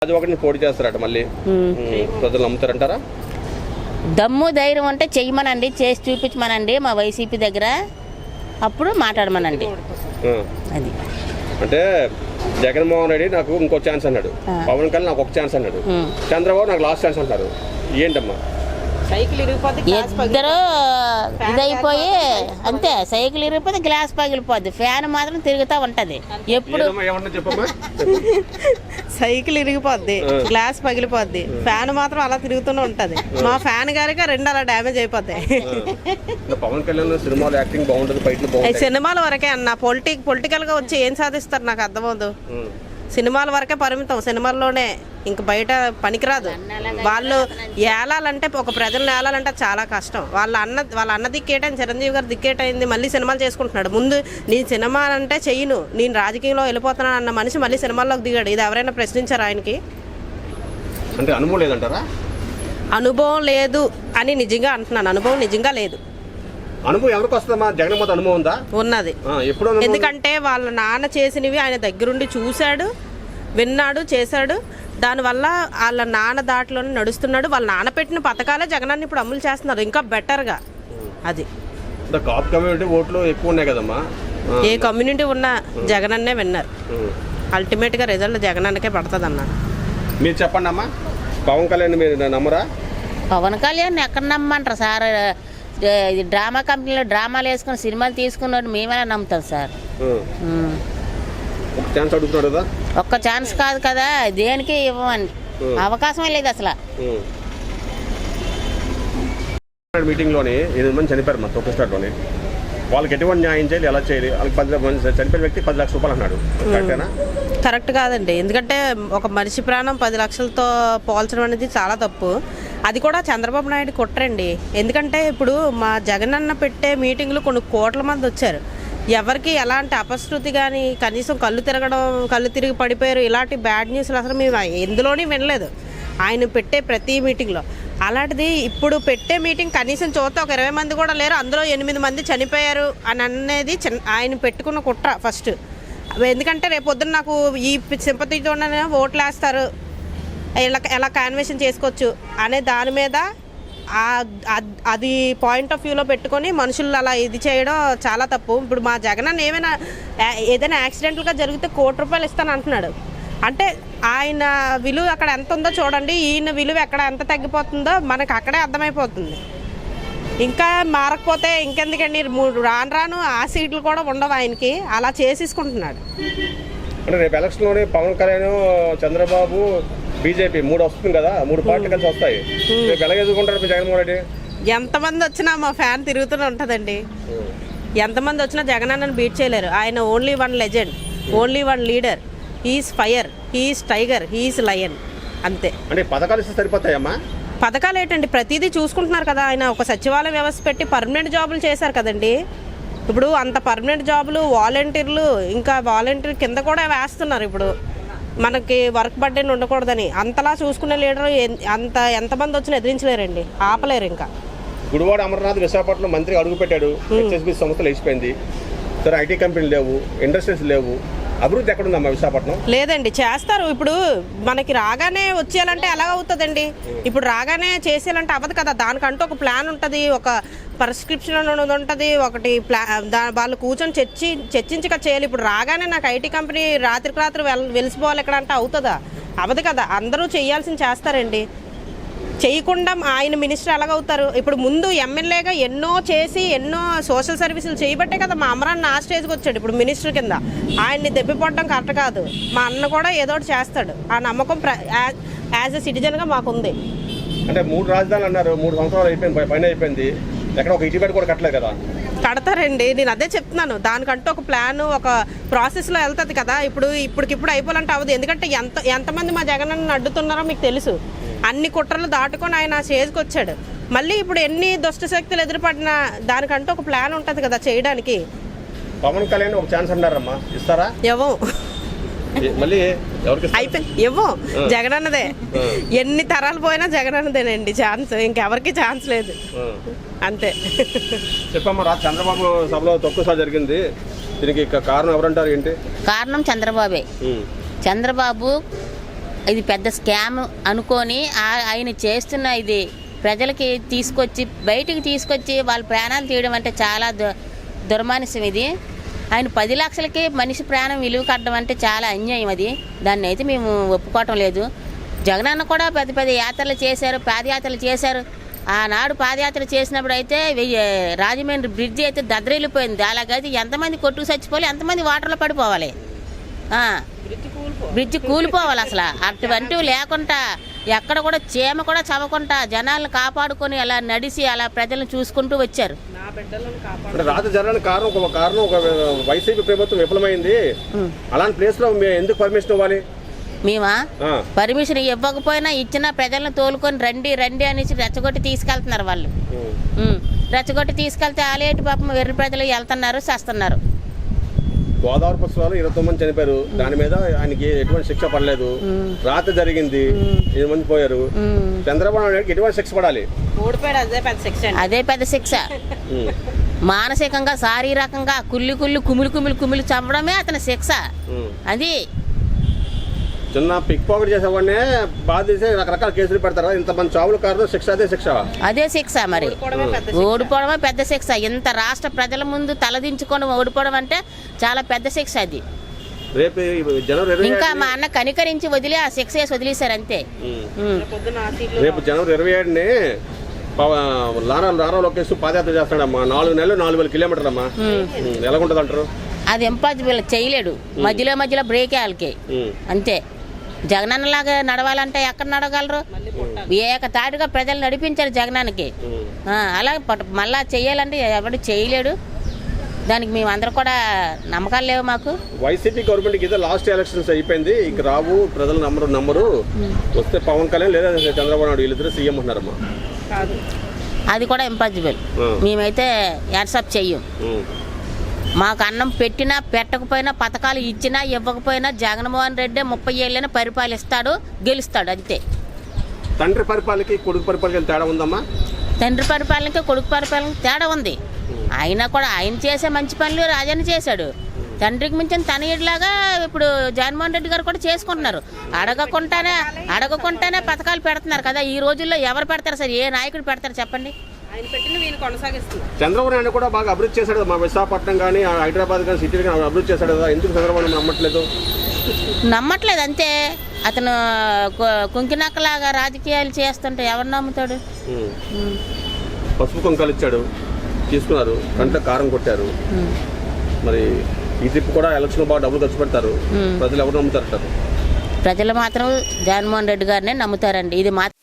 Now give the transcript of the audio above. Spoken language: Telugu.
అది ఒకటి పోటీ చేస్తారట మళ్ళీ ప్రజలు నమ్ముతారంటారా? దమ్ము ధైర్యం అంటే చెయ్యమనండి, చేసి చూపించమనండి మా వైసీపీ దగ్గర, అప్పుడు మాట్లాడమనండి. అది అంటే జగన్మోహన్ రెడ్డి నాకు ఇంకో ఛాన్స్ అన్నాడు, పవన్ కళ్యాణ్ నాకు ఒక ఛాన్స్ అన్నాడు, చంద్రబాబు నాకు లాస్ట్ ఛాన్స్ అంటారు. ఏంటమ్మా ఇద్దరు ఇదైపోయి అంతే, సైకిల్ ఇరిగిపోతే గ్లాస్ పగిలిపోద్ది, ఫ్యాన్ మాత్రం తిరుగుతూ ఉంటది. ఎప్పుడు సైకిల్ ఇరిగిపోద్ది, గ్లాస్ పగిలిపోద్ది, ఫ్యాన్ మాత్రం అలా తిరుగుతూనే ఉంటది. మా ఫ్యాన్ గారికి రెండు అలా డ్యామేజ్ అయిపోతాయి. పవన్ కళ్యాణ్ సినిమాలు యాక్టింగ్ బాగుంటది, ఫైట్లు బాగుంటాయి. సినిమాల వరకే అన్న, పొలిటికల్ గా వచ్చి ఏం సాధిస్తారు నాకు అర్థమవుదు. సినిమాల వరకే పరిమితం, సినిమాల్లోనే, ఇంక బయట పనికిరాదు. వాళ్ళు ఏలాలంటే, ఒక ప్రజలను ఏలాలంటే చాలా కష్టం. వాళ్ళ అన్న దిక్కేటైంది, చిరంజీవి గారు దిక్కేటైంది, మళ్ళీ సినిమాలు చేసుకుంటున్నాడు. ముందు నేను సినిమా అంటే చెయ్యను, నేను రాజకీయంలో వెళ్ళిపోతున్నాను అన్న మనిషి మళ్ళీ సినిమాల్లోకి దిగాడు. ఇది ఎవరైనా ప్రశ్నించారు ఆయనకి? అంటే అనుభవం లేదంటారా? అనుభవం లేదు అని నిజంగా అంటున్నాను, అనుభవం నిజంగా లేదు. అనుభవం ఎవరికి వస్తుందమ్మా? జగన్మోహన్ అనుభవం ఉందా? ఉన్నది. ఎందుకంటే వాళ్ళ నాన్న చేసినవి ఆయన దగ్గరుండి చూశాడు, విన్నాడు, చేశాడు. దానివల్ల వాళ్ళ నాన్న దాటిలోనే నడుస్తున్నాడు. వాళ్ళ నాన్న పెట్టిన పథకాలే జగనాన్ని ఇప్పుడు అమలు చేస్తున్నారు, ఇంకా బెటర్గా. అది కాపు కమ్యూనిటీ ఓట్లు ఎక్కువ ఉన్నాయి కదమ్మా. ఏ కమ్యూనిటీ ఉన్నా జగనన్నే విన్నారు. అల్టిమేట్గా రిజల్ట్ జగనన్నకే పడుతుంది అన్నారు. మీరు చెప్పండి అమ్మా, పవన్ కళ్యాణ్ మీరు నమ్మరా? పవన్ కళ్యాణ్ ఎక్కడ నమ్మంటారు సార్? డ్రామా కంపెనీలో డ్రామాలు వేసుకుని సినిమాలు తీసుకున్నాడు, మేమైనా నమ్ముతాం సార్. ఒక ఛాన్స్ అడుగుతున్నాడు కదా. ఒక్క ఛాన్స్ కాదు కదా, దేనికి ఇవ్వమండి, అవకాశమే లేదు అసలు. మీటింగ్ లోని 8 మంది చనిపోయారు మా తొక్కిస్టార్లోని. వాళ్ళకి ఎటువంటి న్యాయం చేయాలి, ఎలా చేయాలి? వాళ్ళకి 10 మంది చనిపోయిన వ్యక్తి 10 లక్షల రూపాయలు అన్నాడు, కరెక్టేనా? కరెక్ట్ కాదండి. ఎందుకంటే ఒక మనిషి ప్రాణం 10 లక్షలతో పోల్చడం అనేది చాలా తప్పు. అది కూడా చంద్రబాబు నాయుడు కుట్రండి. ఎందుకంటే ఇప్పుడు మా జగనన్న పెట్టే మీటింగ్లు కొన్ని కోట్ల మంది వచ్చారు. ఎవరికి ఎలాంటి అపశృతి కానీ, కనీసం కళ్ళు తిరిగి పడిపోయారు, ఇలాంటి బ్యాడ్ న్యూస్లు అసలు మేము ఎందులోని వినలేదు ఆయన పెట్టే ప్రతి మీటింగ్లో. అలాంటిది ఇప్పుడు పెట్టే మీటింగ్ కనీసం చూస్తే ఒక 20 మంది కూడా లేరు, అందులో 8 మంది చనిపోయారు అని అనేది ఆయన పెట్టుకున్న కుట్ర ఫస్ట్. ఎందుకంటే రేపు పొద్దున్న నాకు ఈ సింపతితోనే ఓట్లు వేస్తారు, ఎలా కాన్వెన్షన్ చేసుకోవచ్చు అనే దాని మీద అది పాయింట్ ఆఫ్ వ్యూలో పెట్టుకొని మనుషులు అలా ఇది చేయడం చాలా తప్పు. ఇప్పుడు మా జగన్ ఏదైనా యాక్సిడెంటల్గా జరిగితే 1 కోటి రూపాయలు ఇస్తాను అంటున్నాడు. అంటే ఆయన విలువ అక్కడ ఎంత ఉందో చూడండి, ఈయన విలువ ఎక్కడ ఎంత తగ్గిపోతుందో మనకు అక్కడే అర్థమైపోతుంది. ఇంకా మారకపోతే ఇంకెందుకండి, రాను ఆ సీట్లు కూడా ఉండవు ఆయనకి, అలా చేసేసుకుంటున్నాడు. అంటే రేపు ఎలక్షన్లోనే పవన్ కళ్యాణ్, చంద్రబాబు, బీజేపీ 3 వస్తుంది కదా, 3 పార్టీలు కలిసి వస్తాయి. రేపు ఎలా ఎదుర్కొంటారు జగన్మోహన్ రెడ్డి? ఎంతమంది వచ్చినా మా ఫ్యాన్ తిరుగుతూనే ఉంటుందండి. ఎంతమంది వచ్చినా జగనన్నను బీట్ చేయలేరు. ఆయన only 1 legend, only 1 leader. He's fire, he's tiger, he's lion, అంతే. అంటే పథకాలు ఇస్తే సరిపోతాయమ్మా? పథకాలు ఏంటండి, ప్రతిదీ చూసుకుంటున్నారు కదా. ఆయన ఒక సచివాలయ వ్యవస్థ పెట్టి పర్మనెంట్ జాబులు చేశారు కదండి. ఇప్పుడు అంత పర్మనెంట్ జాబులు, వాలంటీర్లు, ఇంకా వాలంటీర్ కింద కూడా వేస్తున్నారు. ఇప్పుడు మనకి వర్క్ బర్డెన్ ఉండకూడదని అంతలా చూసుకునే లీడర్ ఎంతమంది వచ్చినా ఎదిరించలేరండి, ఆపలేరు. ఇంకా గుడివాడ అమర్నాథ్ విశాఖపట్నం మంత్రి అడుగు పెట్టాడు, హెచ్ఎస్బి సంస్థలు వేసిపోయింది. సరే, ఐటీ కంపెనీలు లేవు, ఇండస్ట్రీస్ లేవు, అభివృద్ధి ఎక్కడుందమ్మా విశాఖపట్నం? లేదండి, చేస్తారు. ఇప్పుడు మనకి రాగానే వచ్చేయాలంటే ఎలా అవుతుందండి? ఇప్పుడు రాగానే చేసేయాలంటే అవ్వదు కదా. దానికంటూ ఒక ప్లాన్ ఉంటుంది, ఒక ప్రిస్క్రిప్షన్ ఉంటుంది, ఒకటి వాళ్ళు కూర్చొని చర్చించక చేయాలి. ఇప్పుడు రాగానే నాకు ఐటీ కంపెనీ రాత్రికి రాత్రి వెలిసిపోవాలి ఎక్కడ అంటే అవుతుందా? అవ్వదు కదా. అందరూ చేయాల్సింది చేస్తారండి. చేయకుండా ఆయన మినిస్టర్ ఎలాగవుతారు? ఇప్పుడు ముందు ఎమ్మెల్యేగా ఎన్నో చేసి ఎన్నో సోషల్ సర్వీసులు చేయబట్టే కదా మా అమరాన్ని ఆ స్టేజ్కి వచ్చాడు. ఇప్పుడు మినిస్టర్ కింద ఆయన్ని దెబ్బపడడం కరెక్ట్ కాదు. మా అన్న కూడా ఏదో ఒకటి చేస్తాడు, ఆ నమ్మకం యాజ్ ఎ సిటిజన్గా మాకుంది. అంటే 3 రాజధానులు అన్నారు, 3 సంవత్సరాలు అయిపోయింది, పైన అయిపోయింది, ఎక్కడ ఒక ఇటీబెట్ కూడా కట్టలేదు కదా. కడతారండి, నేను అదే చెప్తున్నాను. దానికంటూ ఒక ప్లాన్, ఒక ప్రాసెస్లో వెళ్తుంది కదా. ఇప్పటికిప్పుడు అయిపోవాలంటే అవ్వదు. ఎందుకంటే ఎంతమంది మా జగనన్న అడ్డుతున్నారో మీకు తెలుసు. అన్ని కుట్రలు దాటుకొని ఆయన స్టేజ్కి వచ్చాడు. మళ్ళీ ఇప్పుడు ఎన్ని దుష్ట శక్తులు ఎదురుపడినా దానికంటూ ఒక ప్లాన్ ఉంటుంది కదా చేయడానికి. పవన్ కళ్యాణ్ ఒక ఛాన్స్ అన్నారమ్మా, ఇస్తారా? ఇవ్వం, జగనన్నదే. ఎన్ని తరాలు పోయినా జగనన్నదేనండి ఛాన్స్, ఇంకెవరికి ఛాన్స్ లేదు, అంతే. చెప్పమ్మా, చంద్రబాబు సభలో తొక్కుసారి జరిగింది, దీనికి కారణం ఎవరంటారు? ఏంటి కారణం? చంద్రబాబే. చంద్రబాబు ఇది పెద్ద స్కామ్ అనుకొని ఆయన చేస్తున్న ఇది ప్రజలకి బయటికి తీసుకొచ్చి వాళ్ళ ప్రాణాలు తీయడం అంటే చాలా దుర్మానుష్యం ఇది. ఆయన 10 లక్షలకి మనిషి ప్రాణం విలువ కట్టడం అంటే చాలా అన్యాయం అది. దాన్ని అయితే మేము ఒప్పుకోవటం లేదు. జగనన్న కూడా పెద్ద పెద్ద యాత్రలు చేశారు, పాదయాత్రలు చేశారు. ఆనాడు పాదయాత్ర చేసినప్పుడు అయితే రాజమండ్రి బ్రిడ్జి అయితే దద్దరిల్లిపోయింది. అలాగైతే ఎంతమంది కొట్టుకు చచ్చిపోవాలి, ఎంతమంది వాటర్లో పడిపోవాలి, బ్రిడ్జి కూలిపోవాలి. అసలు అటువంటివి లేకుండా ఎక్కడ కూడా చీమ కూడా చవకుండా జనాలను కాపాడుకొని అలా నడిచి అలా ప్రజలను చూసుకుంటూ వచ్చారు. రాత్రి జరగడానికి కారణం ఒక వైసీపీ ప్రభుత్వం విఫలమైంది. అలాంటి ప్లేస్ లో ఎందుకు పర్మిషన్ ఇవ్వాలి? మేమా పర్మిషన్ ఇవ్వకపోయినా ఇచ్చిన ప్రజలను తోలుకొని రండి రండి అనేసి రెచ్చగొట్టి తీసుకెళ్తున్నారు వాళ్ళు. రెచ్చగొట్టి తీసుకెళ్తే ఆలేటి పాపం వెర్రి ప్రజలు వెళ్తున్నారు, చేస్తున్నారు. గోదావరి పుష్పాలు 29 మంది చనిపోయారు. దాని మీద ఆయనకి ఎటువంటి శిక్ష పడలేదు. రాత్రి జరిగింది, 8 మంది పోయారు. చంద్రబాబు నాయుడుకి ఎటువంటి శిక్ష పడాలి? అదే పెద్ద శిక్ష. మానసికంగా శారీరకంగా కుమిలి చంపడమే అతని శిక్ష. అది చిన్న పిక్ పాకెట్ చేసేవాడినే బాధ చేసి రకరకాల కేసులు పెడతారా? ఇంతమంది చావుల కారణం శిక్ష అదే శిక్ష. మరి ఓడిపోవడమే పెద్ద శిక్ష. ఇంత రాష్ట్ర ప్రజల ముందు తలదించుకొని ఓడిపోవడం అంటే చాలా పెద్ద శిక్ష అది. రేపు జనవరి ఇంకా మా అన్న కనికరించి వదిలి ఆ శిక్ష వేసి వదిలేశారు అంతే. రేపు జనవరి 27ని లారా లోకేష్ పాదయాత్ర చేస్తాడమ్మా. 4 నెలలు 4,000 కిలోమీటర్లు అమ్మా. ఎలాగుంటది అంటారు? అది ఇంపాసిబుల్, చేయలేడు. మధ్యలో బ్రేక్ వాళ్ళకి అంతే. జగనన్నలాగా నడవాలంటే ఎక్కడ నడవగలరు? ఏకతాటిగా ప్రజలు నడిపించారు జగనానికి. అలా మళ్ళా చెయ్యాలంటే ఎవడు చేయలేడు. దానికి మేము అందరూ కూడా నమ్మకాలు లేవు మాకు. వైసీపీ గవర్నమెంట్ ఇదే లాస్ట్ ఎలక్షన్స్ అయిపోయింది, ఇక రావు, ప్రజలు నమ్మరు. వస్తే పవన్ కళ్యాణ్ లేదా చంద్రబాబు నాయుడు వీళ్ళిద్దరు సీఎం అంటున్నారమ్మా. అది కూడా ఇంపాసిబుల్. మేమైతే యాక్సెప్ట్ చెయ్యం. మాకు అన్నం పెట్టినా పెట్టకపోయినా, పథకాలు ఇచ్చినా ఇవ్వకపోయినా జగన్మోహన్ రెడ్డి 30 ఏళ్ళైనా పరిపాలిస్తాడు, గెలుస్తాడు అంతే. తండ్రి పరిపాలనకి కొడుకు పరిపాలనకి తేడా ఉందమ్మా? తండ్రి పరిపాలనకి కొడుకు పరిపాలనకి తేడా ఉంది. ఆయన కూడా ఆయన చేసే మంచి పనులు రాజన్న చేశాడు. తండ్రికి మించిన తనయుడిలాగా ఇప్పుడు జగన్మోహన్ రెడ్డి గారు కూడా చేసుకుంటున్నారు. అడగకుండానే పథకాలు పెడుతున్నారు కదా. ఈ రోజుల్లో ఎవరు పెడతారు సార్? ఏ నాయకుడు పెడతారు చెప్పండి? చంద్రబాబు నాయుడు కూడా బాగా అభివృద్ధి చేశాడు. మా విశాఖపట్నం కానీ హైదరాబాద్ కానీ సిటీ కానీ అభివృద్ధి చేశాడు కదా. ఎందుకు చంద్రబాబు నమ్మట్లేదు అంతే. అతను కుంకినక్కలాగా రాజకీయాలు చేస్తుంటే ఎవరు నమ్ముతాడు? పసుపు కుంకాలు ఇచ్చాడు, తీసుకున్నారు, కంట కారం కొట్టారు. మరి ఈ ట్రిప్ కూడా ఎలక్షన్ బాగా డబ్బులు ఖర్చు పెడతారు. ప్రజలు ఎవరు నమ్ముతారు? ప్రజలు మాత్రం జగన్మోహన్ రెడ్డి గారినే నమ్ముతారండి. ఇది మాత్రం